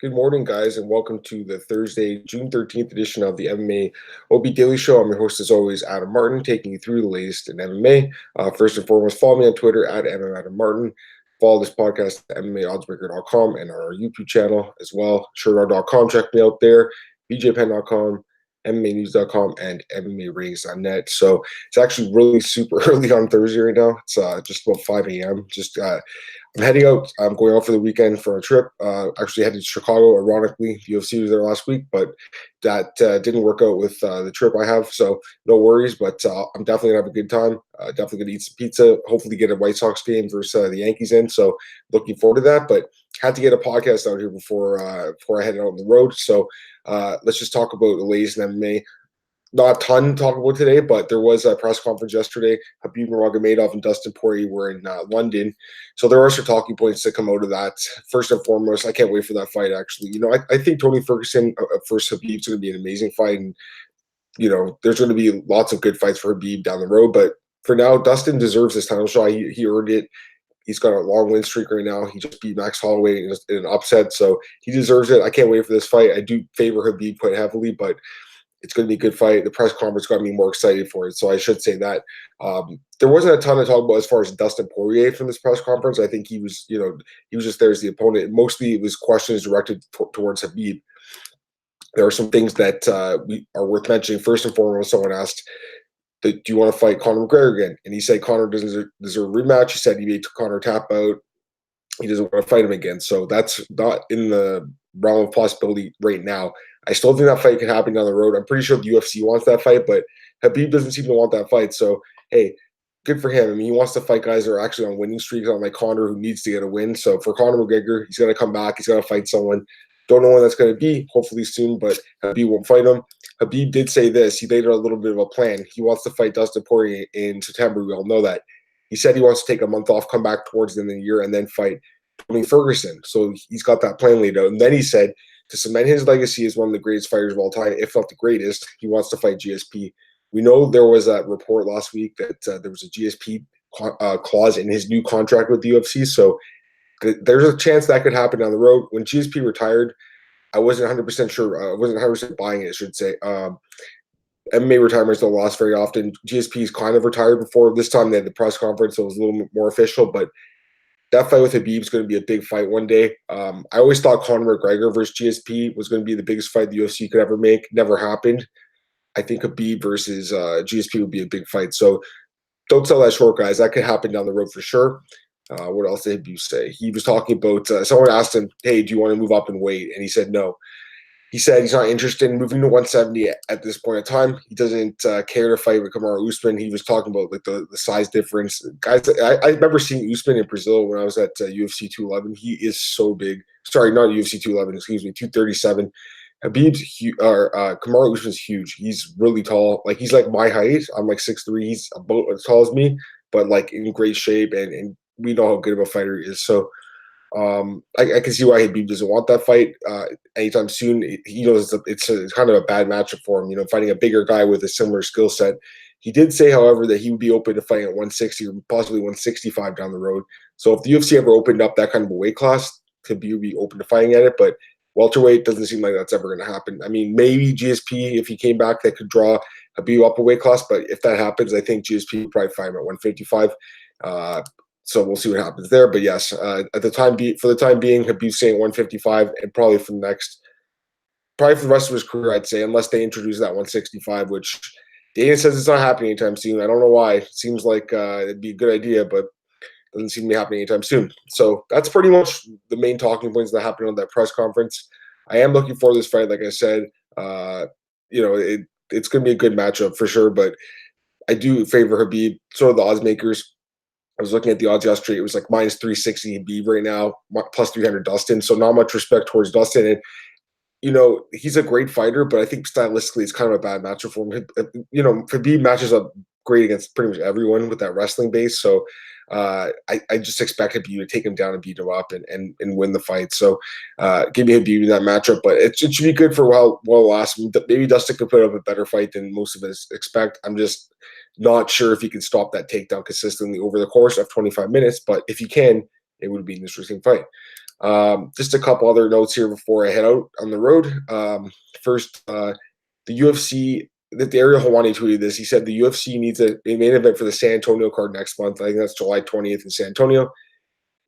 Good morning, guys, and welcome to the Thursday, June 13th edition of the MMAOB Daily Show. I'm your host, as always, Adam Martin, taking you through the latest in MMA. First and foremost, follow me on Twitter at MMAdamMartin. Follow this podcast at MMAOddsbreaker.com and our YouTube channel as well, Sherdog.com. Check me out there, BJPen.com, MMAnews.com, and MMARings.net. So it's actually really super early on Thursday right now. It's just about 5 a.m. I'm heading out. I'm going out for the weekend for a trip. Actually headed to Chicago. Ironically, the UFC was there last week, but that didn't work out with the trip I have. So no worries. But I'm definitely gonna have a good time. Definitely gonna eat some pizza. Hopefully get a White Sox game versus the Yankees in. So looking forward to that. But had to get a podcast out here before I headed out on the road. So let's just talk about the latest in MMA. Not a ton to talk about today, but there was a press conference yesterday. Khabib Nurmagomedov and Dustin Poirier were in London. So there are some talking points that come out of that. First and foremost, I can't wait for that fight, actually. I think Tony Ferguson versus Khabib is going to be an amazing fight. And, there's going to be lots of good fights for Khabib down the road. But for now, Dustin deserves this title shot. He earned it. He's got a long win streak right now. He just beat Max Holloway in an upset. So he deserves it. I can't wait for this fight. I do favor Khabib quite heavily, but it's going to be a good fight. The press conference got me more excited for it, so I should say that. There wasn't a ton to talk about as far as Dustin Poirier from this press conference. I think he was just there as the opponent. Mostly it was questions directed towards Khabib. There are some things that we are worth mentioning. First and foremost, someone asked, "Do you want to fight Conor McGregor again?" And he said Conor doesn't deserve a rematch. He said he made Conor tap out. He doesn't want to fight him again. So that's not in the realm of possibility right now. I still think that fight could happen down the road. I'm pretty sure the UFC wants that fight, but Khabib doesn't seem to want that fight. So, hey, good for him. I mean, he wants to fight guys that are actually on winning streaks, unlike Conor, who needs to get a win. So for Conor McGregor, he's going to come back. He's going to fight someone. Don't know when that's going to be. Hopefully soon, but Khabib won't fight him. Khabib did say this. He laid out a little bit of a plan. He wants to fight Dustin Poirier in September. We all know that. He said he wants to take a month off, come back towards the end of the year, and then fight Tony Ferguson. So he's got that plan laid out. And then he said, to cement his legacy as one of the greatest fighters of all time, if not the greatest, he wants to fight GSP. We know there was that report last week that there was a GSP clause in his new contract with the UFC. So there's a chance that could happen down the road. When GSP retired, I wasn't 100% sure. I wasn't 100% buying it, I should say. MMA retirements don't last very often. GSP's kind of retired before. This time they had the press conference, so it was a little more official, but that fight with Khabib is going to be a big fight one day. I always thought Conor McGregor versus GSP was going to be the biggest fight the UFC could ever make. Never happened. I think Khabib versus GSP would be a big fight. So don't sell that short, guys. That could happen down the road for sure. What else did Khabib say? He was talking about someone asked him, "Hey, do you want to move up in weight?" And he said no. He said he's not interested in moving to 170 at this point in time. He doesn't care to fight with Kamaru Usman. He was talking about like the size difference. Guys, I remember seeing Usman in Brazil when I was at UFC 211. He is so big. Sorry, not UFC 211. Excuse me, 237. Kamaru Usman's huge. He's really tall. Like he's like my height. I'm like 6'3". He's about as tall as me, but like in great shape. And we know how good of a fighter he is. So I can see why Khabib doesn't want that fight anytime soon. He knows it's kind of a bad matchup for him, fighting a bigger guy with a similar skill set. He did say, however, that he would be open to fighting at 160 or possibly 165 down the road. So if the UFC ever opened up that kind of a weight class, Khabib would be open to fighting at it. But welterweight doesn't seem like that's ever going to happen. I mean, maybe GSP, if he came back, that could draw Khabib up a weight class. But if that happens, I think GSP would probably fight him at 155. So we'll see what happens there. But yes, for the time being, Khabib's saying 155, and probably for the rest of his career, I'd say, unless they introduce that 165, which Dana says it's not happening anytime soon. I don't know why. It seems like it'd be a good idea, but doesn't seem to be happening anytime soon. So that's pretty much the main talking points that happened on that press conference. I am looking for this fight, like I said. It's going to be a good matchup for sure, but I do favor Khabib. So are the odds makers. I was looking at the odds yesterday. It was like minus 360 Khabib right now, plus 300 Dustin. So not much respect towards Dustin. And, he's a great fighter, but I think stylistically it's kind of a bad matchup for him. Khabib matches up great against pretty much everyone with that wrestling base. So I just expect Khabib to take him down and beat him up and win the fight. So give me Khabib in that matchup, but it should be good for while last. Maybe Dustin could put up a better fight than most of us expect. I'm just not sure if he can stop that takedown consistently over the course of 25 minutes, but if he can, it would be an interesting fight. Just a couple other notes here before I head out on the road. First, the UFC, that the Ariel Helwani tweeted this. He said the UFC needs a main event for the San Antonio card next month. I think that's July 20th in San Antonio.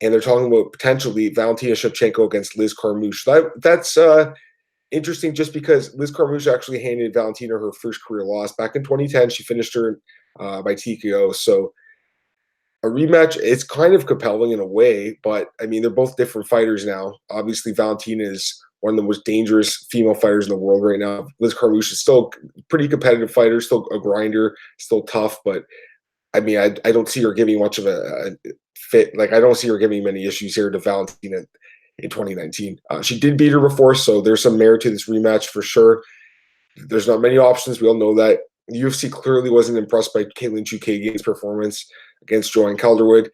And they're talking about potentially Valentina Shevchenko against Liz Carmouche. That's interesting just because Liz Carmouche actually handed Valentina her first career loss. Back in 2010, she finished her by TKO. So a rematch, it's kind of compelling in a way, but I mean, they're both different fighters now. Obviously, Valentina is one of the most dangerous female fighters in the world right now. Liz Carmouche is still a pretty competitive fighter, still a grinder, still tough, but I mean, I don't see her giving much of a fit. Like, I don't see her giving many issues here to Valentina in 2019. She did beat her before, so there's some merit to this rematch for sure. There's not many options. We all know that. The UFC clearly wasn't impressed by Katlyn Chookagian's performance against Joanne Calderwood.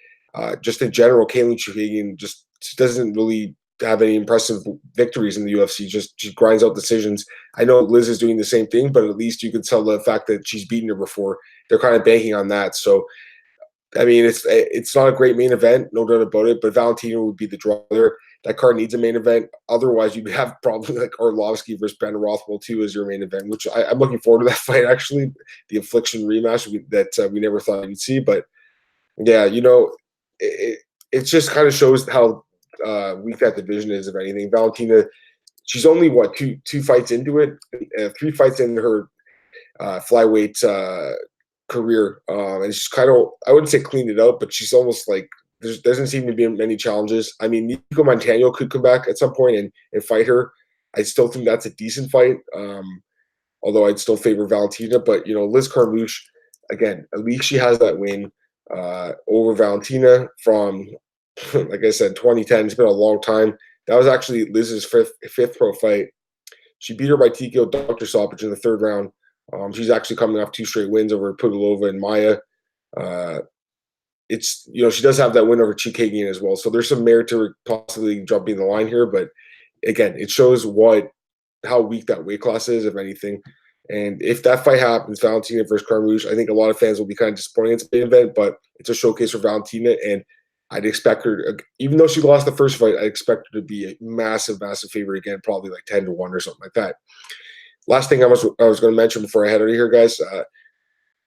Just in general, Katlyn Chookagian just doesn't really have any impressive victories in the UFC. She grinds out decisions. I know Liz is doing the same thing, but at least you can tell the fact that she's beaten her before. They're kind of banking on that. So, I mean, it's not a great main event, no doubt about it, but Valentina would be the draw there. That card needs a main event. Otherwise, you'd have probably like Arlovsky versus Ben Rothwell too as your main event, which I'm looking forward to that fight, actually, the Affliction rematch that we never thought we'd see. But, yeah, it just kind of shows how weak that division is, if anything. Valentina, she's only, two fights into it, 3 fights into her flyweight career, and she's kind of, I wouldn't say cleaned it up, but she's almost like there doesn't seem to be many challenges. I mean, Nico Montano could come back at some point and fight her. I still think that's a decent fight, although I'd still favor Valentina. But Liz Carmouche, again, at least she has that win over Valentina from, like I said, 2010. It's been a long time. That was actually Liz's fifth pro fight. She beat her by TKO doctor stoppage in the 3rd round. She's actually coming off 2 straight wins over Pudilova and Maya. She does have that win over Chookagian as well. So there's some merit to her possibly jumping the line here. But again, it shows how weak that weight class is, if anything. And if that fight happens, Valentina versus Carmouche, I think a lot of fans will be kind of disappointed in the main event, but it's a showcase for Valentina. And I'd expect her, even though she lost the first fight, I expect her to be a massive, massive favorite again, probably like 10-1 or something like that. Last thing I was going to mention before I head out of here, guys.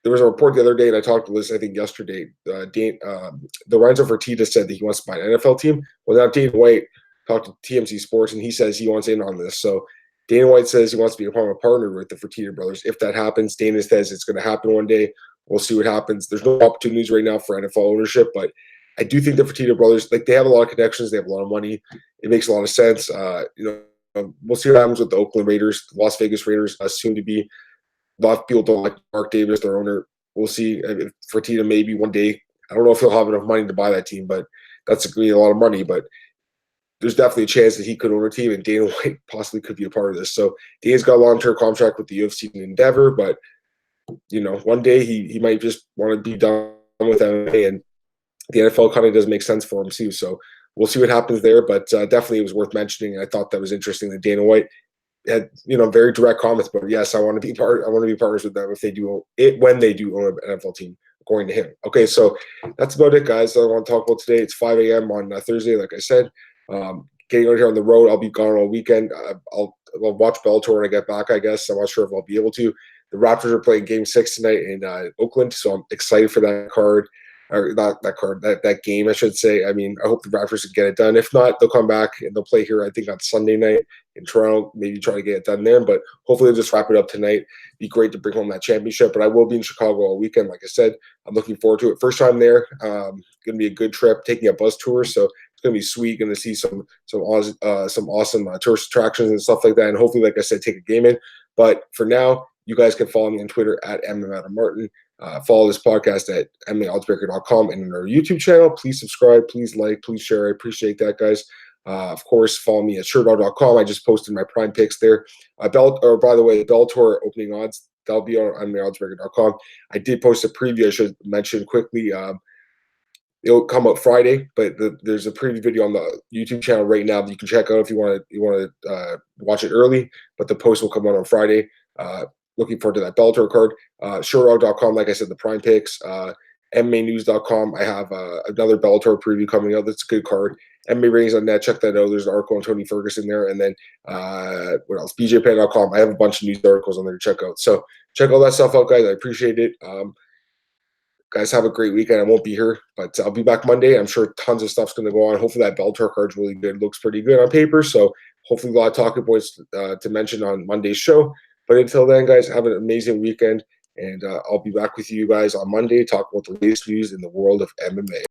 There was a report the other day, and I talked to Liz, I think yesterday. Lorenzo Fertitta said that he wants to buy an NFL team. Well, now Dana White talked to TMZ Sports, and he says he wants in on this. So Dana White says he wants to become a partner with the Fertitta brothers. If that happens, Dana says it's going to happen one day. We'll see what happens. There's no opportunities right now for NFL ownership, but I do think the Fertitta brothers, they have a lot of connections. They have a lot of money. It makes a lot of sense. We'll see what happens with the Oakland Raiders, Las Vegas Raiders, soon to be. A lot of people don't like Mark Davis, their owner. We'll see if Fertitta maybe one day. I don't know if he'll have enough money to buy that team, but that's going to be a lot of money. But there's definitely a chance that he could own a team, and Dana White possibly could be a part of this. So Dana's got a long-term contract with the UFC and Endeavor, but one day he might just want to be done with MMA, and the NFL kind of does make sense for him too. So we'll see what happens there, but definitely it was worth mentioning. I thought that was interesting that Dana White had very direct comments, but yes, I want to be partners with them if they do it, when they do own an NFL team, according to him. Okay, so that's about it, guys. I want to talk about today. It's 5 a.m. on Thursday, like I said. Getting out here on the road, I'll be gone all weekend. I'll watch Bellator when I get back, I guess. I'm not sure if I'll be able to. The Raptors are playing Game 6 tonight in Oakland, so I'm excited for that card. Or not that card, that game, I should say. I mean, I hope the Raptors can get it done. If not, they'll come back and they'll play here, I think, on Sunday night in Toronto, maybe try to get it done there. But hopefully they'll just wrap it up tonight. Be great to bring home that championship. But I will be in Chicago all weekend, like I said. I'm looking forward to it. First time there. Going to be a good trip, taking a bus tour. So it's going to be sweet. Going to see some awesome tourist attractions and stuff like that. And hopefully, like I said, take a game in. But for now, you guys can follow me on Twitter at MMAOB. Follow this podcast at MMAOddsbreaker.com and on our YouTube channel. Please subscribe, please like, please share. I appreciate that, guys. Of course, follow me at sherdog.com. I just posted my prime picks there. By the way, the Bellator opening odds, that'll be on MMAOddsbreaker.com. I did post a preview I should mention quickly. It'll come out Friday, but there's a preview video on the YouTube channel right now that you can check out if you want to watch it early. But the post will come out on Friday. Looking forward to that Bellator card. Sherdog.com, like I said, the prime picks. MMAnews.com. I have another Bellator preview coming out. That's a good card. MMA Ratings on net. Check that out. There's an article on Tony Ferguson there. And then what else? BJPen.com. I have a bunch of news articles on there to check out. So check all that stuff out, guys. I appreciate it. Guys, have a great weekend. I won't be here, but I'll be back Monday. I'm sure tons of stuff's going to go on. Hopefully that Bellator card's really good. Looks pretty good on paper. So hopefully a lot of talking points to mention on Monday's show. But until then, guys, have an amazing weekend. And I'll be back with you guys on Monday, talk about the latest news in the world of MMA.